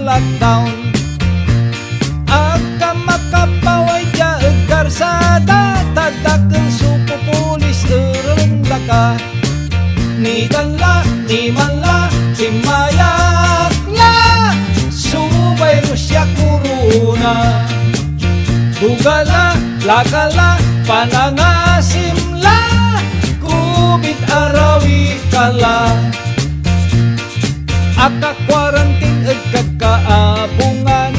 lockdown. Agka makapaway dya karsada, tadakang supo pulis erenda ka. Ni tanla, ni manla, simayak la, subay Rusya kuruna. Dugala, lakala, panangasimla, kubit arawi kala. Aka kwarantin ag kakaabungan,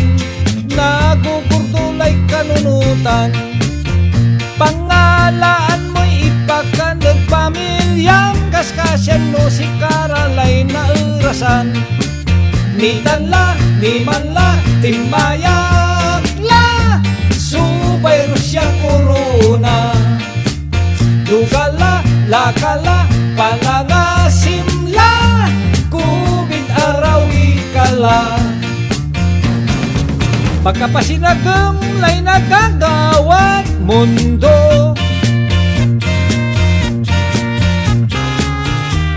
nagugurdulay kanunutan. Pangalaan mo'y ipakan ag pamilyang, kaskasyan no si karalay na urasan. Ni tanla, ni manla, timayak la, subay Rusya kuruna. Dugala, lakala, panangasimla, kubit arawi kala. Pagkapasinagam lay nagagawat mundo,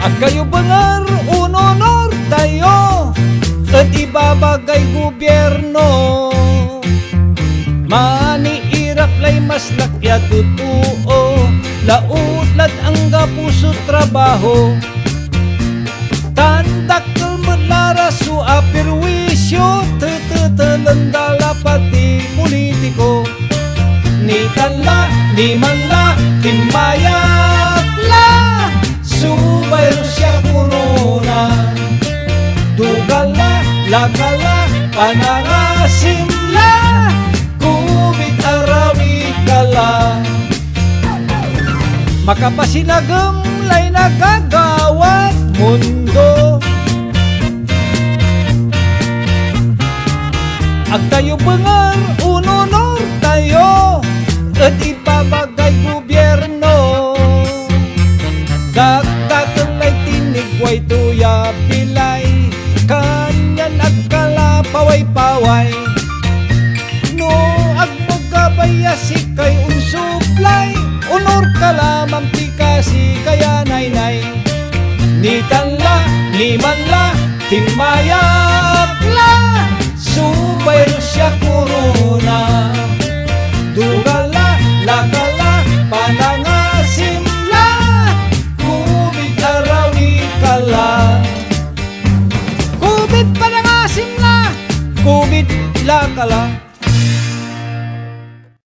at kayo bangar unonor tayo, at ibabagay gobyerno. Maniirap lay mas lakya tutuo, lautlad ang gapuso trabaho. Tandakal madlara su apirwisyo, tetetelandala pati politiko. Ni tanla, ni manla, timayak la, subay Rusya kuruna. Dugala, lakala, panangasimla, kubit arawi kala. Makapasinagam lay nagagawat mundo, ag tayo bangar unonor tayo, at ibabagay gobyerno. Dagdagan lay tinigway tuya pilay, kanyan ag kalapaway-paway. No ag magabayasi kay unsuplay, unor kalamang pikasi kaya naynay. Ni tanla, ni manla, timayak la, subay Rusya kuruna. Dugala, lakala, panangasimla, kubit arawi kala. Kubit panangasimla, kubit lakala.